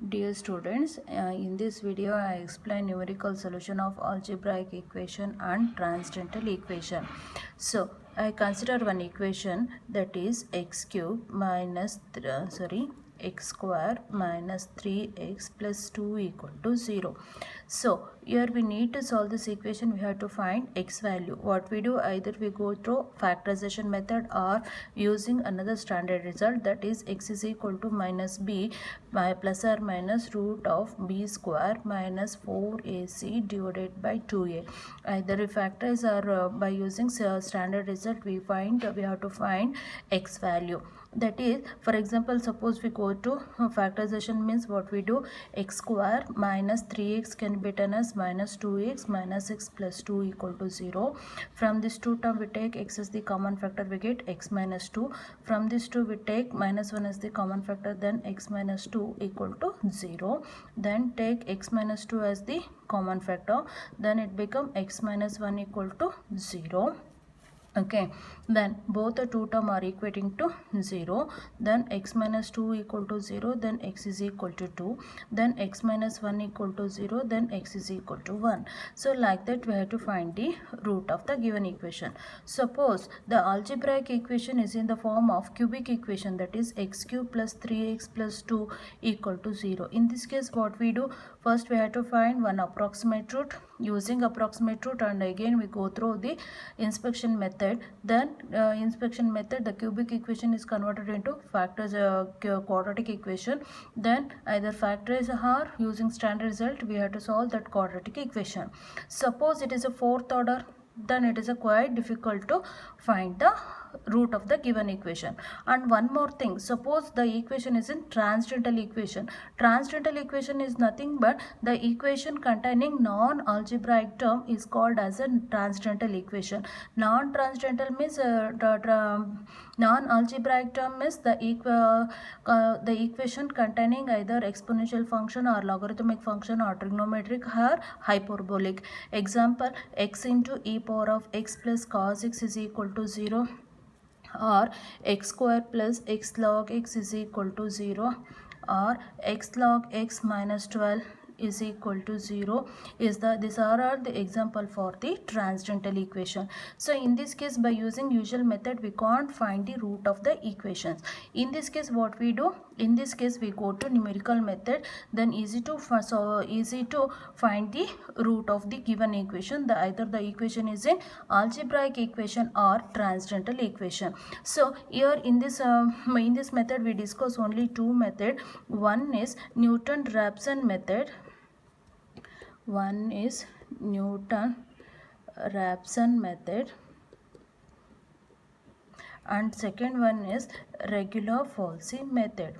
Dear students, in this video I explain numerical solution of algebraic equation and transcendental equation. So I consider one equation, that is x cube minus x square minus 3x plus 2 equal to 0. So here we need to solve this equation. We have to find x value. What we do, either we go through factorization method or using another standard result, that is x is equal to minus b by plus or minus root of b square minus 4ac divided by 2a. Either we factorize or by using standard result we have to find x value. That is, for example, suppose we go to factorization, means what we do, x square minus 3x can be written as minus 2x minus x plus 2 equal to 0. From this 2 term we take x as the common factor, we get x minus 2. From this 2 we take minus 1 as the common factor, then x minus 2 equal to 0. Then take x minus 2 as the common factor, then it become x minus 1 equal to 0. Okay, then both the two term are equating to 0. Then x minus 2 equal to 0, then x is equal to 2, then x minus 1 equal to 0, then x is equal to 1. So like that we have to find the root of the given equation. Suppose the algebraic equation is in the form of cubic equation, that is x cube plus 3x plus 2 equal to 0. In this case what we do, first we have to find one approximate root. Using approximate root, and again we go through the inspection method. Then inspection method, the cubic equation is converted into quadratic equation. Then either factorize or using standard result we have to solve that quadratic equation. Suppose it is a fourth order, then it is quite difficult to find the root of the given equation. And one more thing, suppose the equation is in transcendental equation. Transcendental equation is nothing but the equation containing non-algebraic term is called as a transcendental equation. Non-transcendental means non-algebraic term is the equation containing either exponential function or logarithmic function or trigonometric or hyperbolic. Example, x into e power of x plus cos x is equal to 0, or x square plus x log x is equal to 0, or x log x minus 12 is equal to 0. These are all the example for the transcendental equation. So in this case, by using usual method we can't find the root of the equations. In this case what we do, in this case we go to numerical method, then easy to find the root of the given equation. Either the equation is in algebraic equation or transcendental equation. So here in this method we discuss only two methods. One is Newton-Raphson method. One is Newton-Raphson method, and second one is regular-Folcy method.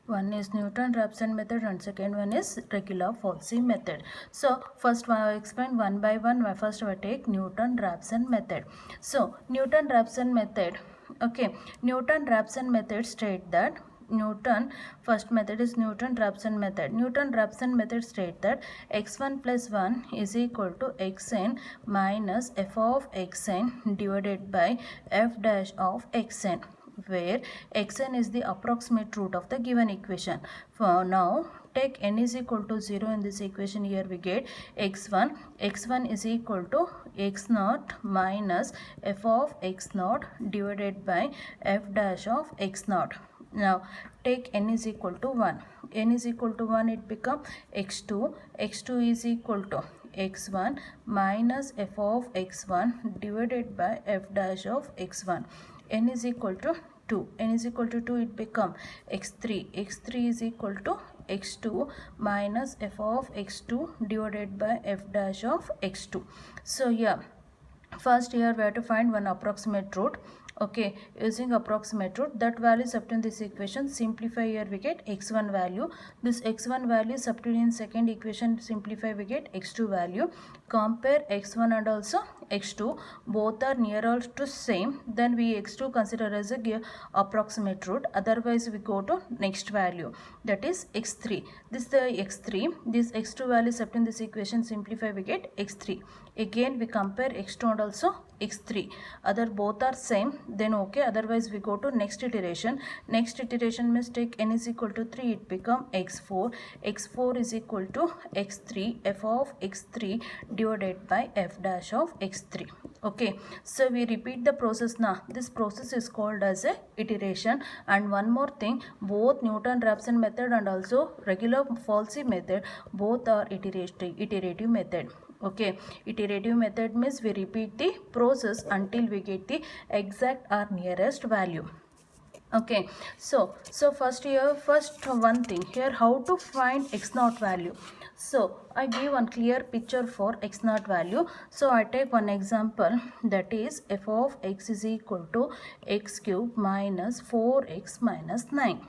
One is Newton-Raphson method and second one is regular-Folcy method. So first I will explain one by one. First I will take Newton-Raphson method. So Newton-Raphson method, okay, Newton-Raphson method state that first method is Newton-Raphson method. Newton-Raphson method state that x1 plus 1 is equal to xn minus f of xn divided by f dash of xn, where xn is the approximate root of the given equation. For now, take n is equal to 0 in this equation. Here we get x1 is equal to x naught minus f of x naught divided by f dash of x naught. Now take n is equal to 1. N is equal to 1, it become x2. x2 is equal to x1 minus f of x1 divided by f dash of x1. N is equal to 2. N is equal to 2, it become x3. x3 is equal to x2 minus f of x2 divided by f dash of x2. So yeah, first here we have to find one approximate root. Okay, using approximate root, that value substitute in this equation, simplify, here we get x1 value. This x1 value substitute in second equation, simplify, we get x2 value. Compare x1 and also x2, both are nearer to same, then we x2 consider as a approximate root, otherwise we go to next value, that is x3. This the x3, this x2 value substitute in this equation, simplify, we get x3. again we compare x2 and also x3, other both are same, then okay, otherwise we go to next iteration. Next iteration means take n is equal to 3, it become x4. X4 is equal to x3, f of x3 divided by f dash of x3. Okay, so we repeat the process now. This process is called as a iteration. And one more thing, both Newton-Raphson method and also regular Falsey method, both are iterative method. Okay, iterative method means we repeat the process until we get the exact or nearest value. Okay, so first one thing here, how to find x naught value. So I give one clear picture for x naught value. So I take one example, that is f of x is equal to x cube minus 4x minus 9.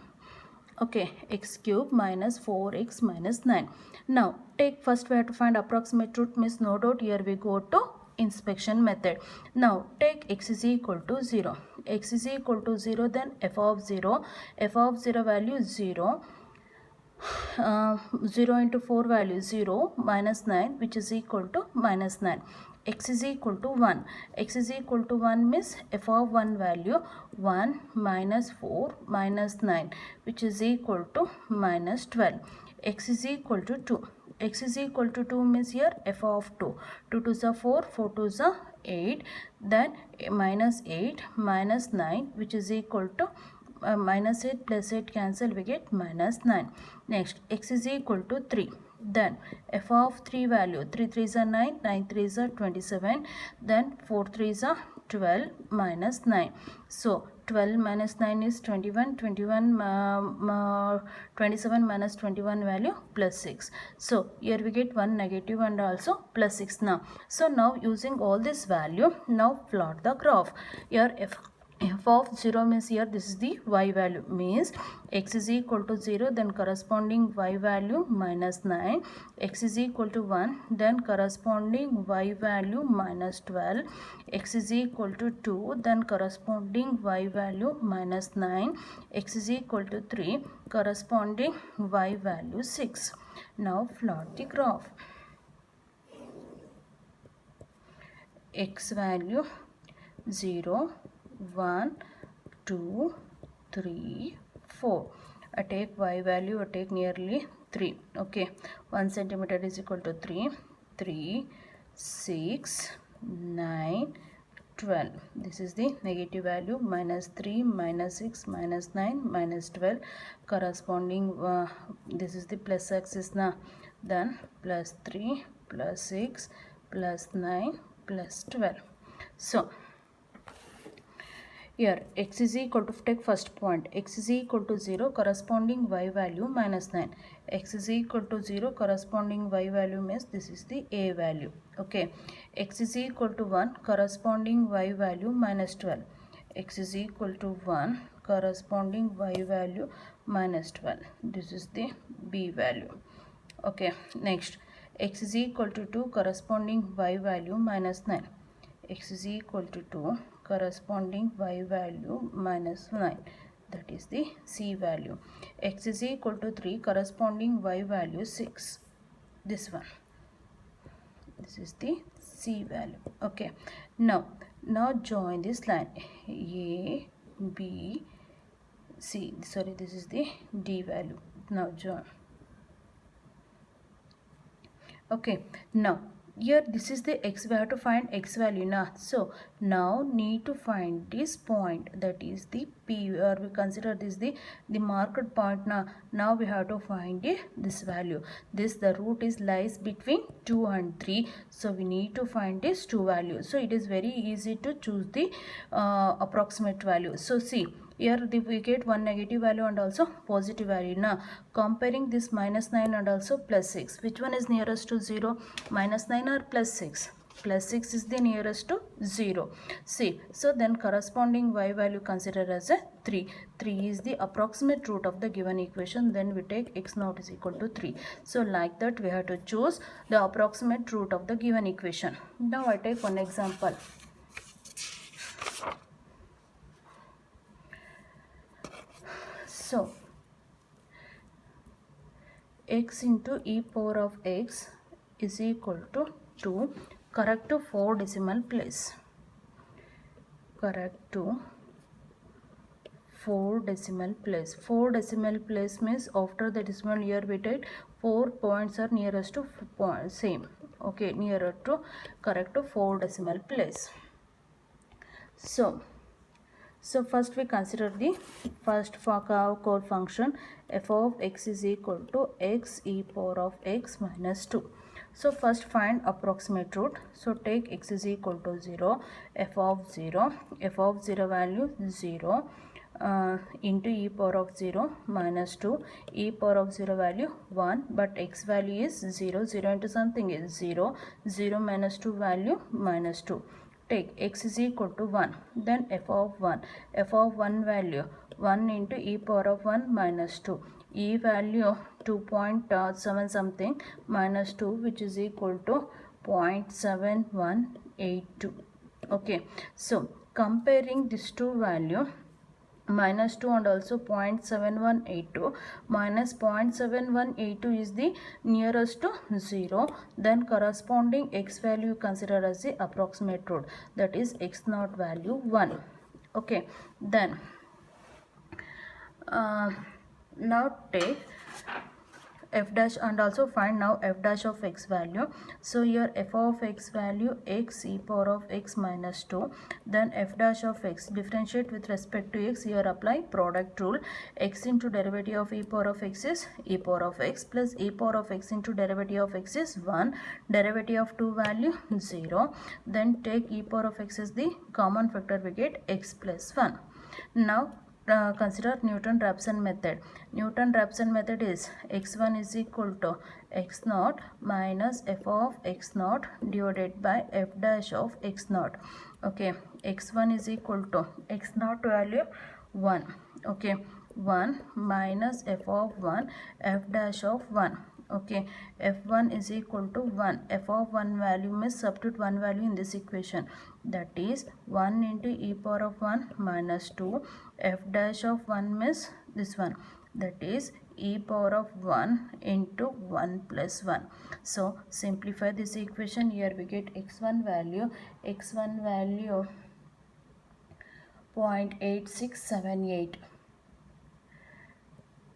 Okay, x cube minus 4x minus 9. Now take first we have to find approximate root, means no doubt here we go to inspection method. Now take x is equal to 0. X is equal to 0, then f of 0 value is 0. 0 into 4 value 0 minus 9, which is equal to minus 9. X is equal to 1. X is equal to 1 means f of 1 value 1 minus 4 minus 9, which is equal to minus 12. X is equal to 2. X is equal to 2 means here f of 2. 2 to the 4, 4 to the 8, then minus 8 minus 9, which is equal to minus 8 plus 8 cancel, we get minus 9. Next, x is equal to 3. Then f of 3 value, 3 3s are 9, 9 3s are 27, then 4 3s are 12 minus 9. So 12 minus 9 is 21, 27 minus 21 value plus 6. So here we get one negative and also plus 6 now. So now using all this value, now plot the graph. Here f of 0 means here this is the y value, means x is equal to 0, then corresponding y value minus 9. X is equal to 1, then corresponding y value minus 12. X is equal to 2, then corresponding y value minus 9. X is equal to 3, corresponding y value 6. Now plot the graph. X value 0, 1, 2, 3, 4. I take y value, I take nearly 3. Okay, 1 centimeter is equal to 3, 3, 6, 9, 12. This is the negative value, minus 3, minus 6, minus 9, minus 12. Corresponding, this is the plus axis now. Then plus 3, plus 6, plus 9, plus 12. So here x is equal to, take first point, x is equal to 0, corresponding y value minus 9. X is equal to 0, corresponding y value means this is the a value. Okay, x is equal to 1, corresponding y value minus 12. X is equal to 1, corresponding y value minus 12. This is the b value. Okay, next, x is equal to 2, corresponding y value minus 9. X is equal to 2, corresponding y value minus 9, that is the c value. X is equal to 3, corresponding y value 6, this one, this is the c value. Okay, now join this line a, b, c, sorry, this is the d value. Now join. Okay, now here this is the x, we have to find x value now. So now need to find this point, that is the p, or we consider this the marked point now. Now we have to find this value. This, the root is lies between 2 and 3, so we need to find this 2 value. So it is very easy to choose the approximate value. So see, here we get one negative value and also positive value. Now comparing this minus 9 and also plus 6, which one is nearest to 0? Minus 9 or plus 6? Plus 6 is the nearest to 0. See, so then corresponding y value consider as a 3. 3 is the approximate root of the given equation. Then we take x naught is equal to 3. So like that we have to choose the approximate root of the given equation. Now I take one example. So x into e power of x is equal to 2, correct to 4 decimal place. Correct to 4 decimal place. 4 decimal place means after the decimal here we take 4 points are nearest to same. Okay, nearer to correct to 4 decimal place. So first we consider the first core function f of x is equal to x e power of x minus 2. So first find approximate root. So take x is equal to 0, f of 0 value 0 into e power of 0 minus 2, e power of 0 value 1, but x value is 0, 0 into something is 0, 0 minus 2 value minus 2. Take x is equal to 1, then f of 1 value 1 into e power of 1 minus 2, e value 2.7 something minus 2, which is equal to 0.7182. okay, so comparing these two value, minus 2 and also 0.7182, minus 0.7182 is the nearest to 0, then corresponding x value considered as the approximate root, that is x naught value 1. okay, then now take f dash and also find now f dash of x value. So here f of x value x e power of x minus 2, then f dash of x differentiate with respect to x, here apply product rule, x into derivative of e power of x is e power of x plus e power of x into derivative of x is 1, derivative of 2 value 0, then take e power of x as the common factor, we get x plus 1. Now consider Newton-Raphson method. Newton-Raphson method is x1 is equal to x naught minus f of x naught divided by f dash of x naught. okay, x1 is equal to x naught value 1. okay, 1 minus f of 1 f dash of 1. okay, f1 is equal to 1, f of 1 value means substitute 1 value in this equation, that is 1 into e power of 1 minus 2, f dash of 1 means this one, that is e power of 1 into 1 plus 1. So simplify this equation, here we get x1 value 0.8678,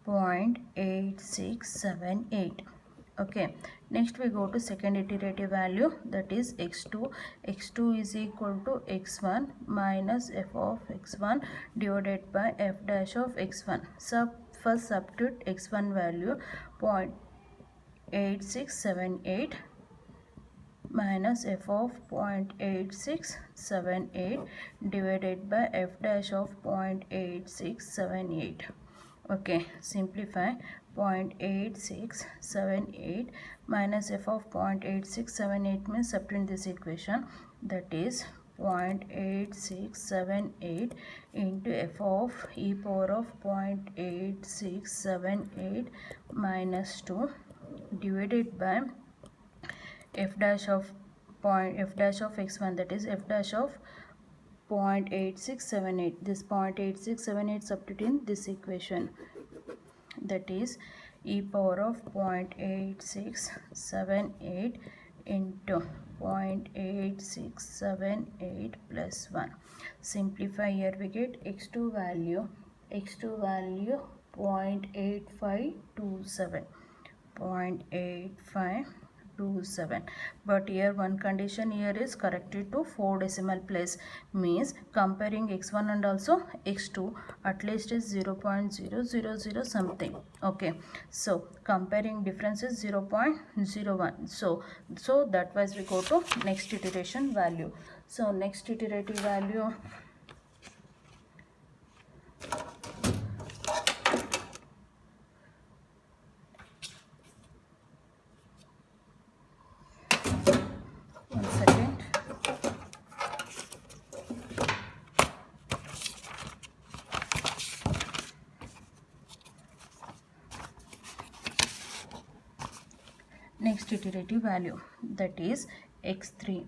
0.8678. okay, next we go to second iterative value, that is x2. x2 is equal to x1 minus f of x1 divided by f dash of x1. So first substitute x1 value 0.8678 minus f of 0.8678 divided by f dash of 0.8678. okay, simplify 0.8678 minus f of 0.8678 means substitute this equation, that is 0.8678 into f of e power of 0.8678 minus 2 divided by f dash of x1, that is f dash of 0.8678. this 0.8678 substitute in this equation, that is e power of 0.8678 into 0.8678 plus 1. Simplify, here we get x2 value 0.8527, 0.8527, but here one condition here is corrected to 4 decimal place, means comparing x1 and also x2 at least is 0.000 something. okay, so comparing difference is 0.01. so that wise we go to next iteration value. So next iterative value, one second. Next iterative value, that is x3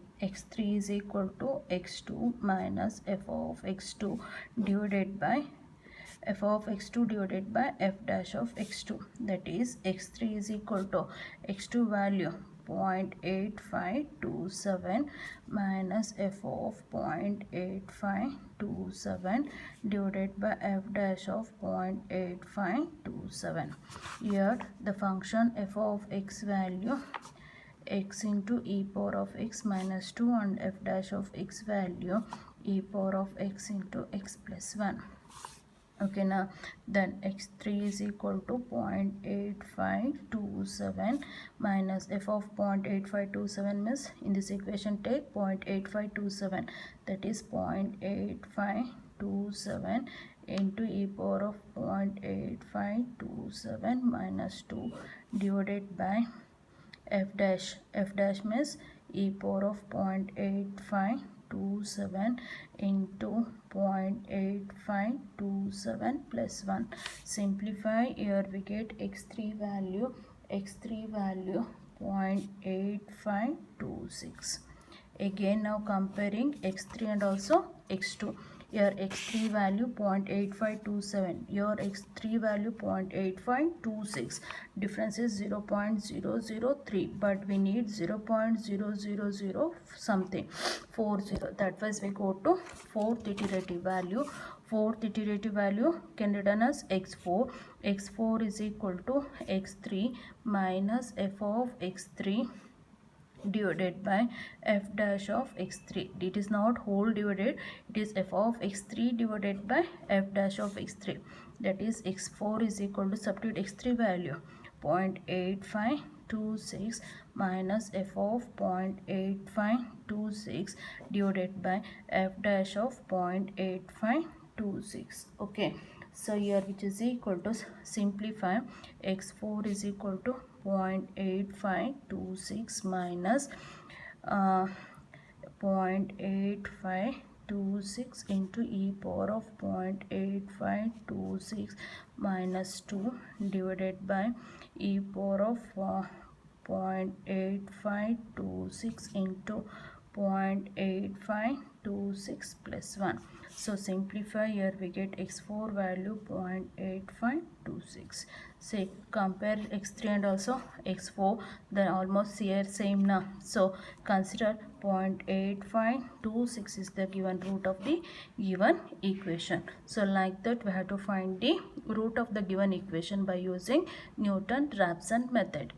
is equal to x2 minus f of x2 divided by f of x2 dash of x2, that is x3 is equal to x2 value 0.8527 minus f of 0.8527 divided by f dash of 0.8527. Here the function f of x value x into e power of x minus 2 and f dash of x value e power of x into x plus 1. Okay, now then x3 is equal to 0.8527 minus f of 0.8527 means in this equation take 0.8527, that is 0.8527 into e power of 0.8527 minus 2 divided by f dash means e power of 0.8527 into 0.8527 plus 1. Simplify, here we get x3 value 0.8526. Again now comparing x3 and also x2. Here x3 value 0.8527, your x3 value 0.8526, difference is 0.003, but we need 0.000 something 40. That was we go to fourth iterative value. Fourth iterative value can written as x4. X4 is equal to x3 minus f of x3 divided by f dash of x3. It is not whole divided, it is f of x3 divided by f dash of x3. That is x4 is equal to, substitute x3 value 0.8526 minus f of 0.8526 divided by f dash of 0.8526. Okay, so here which is equal to, simplify, x4 is equal to 0.8526 minus 0.8526 into e power of 0.8526 minus 2 divided by e power of 0.8526 into 0.8526 plus 1. So simplify, here we get x4 value 0.8526. Say compare x3 and also x4, then almost here same now. So consider 0.8526 is the given root of the given equation. So like that we have to find the root of the given equation by using Newton-Raphson method.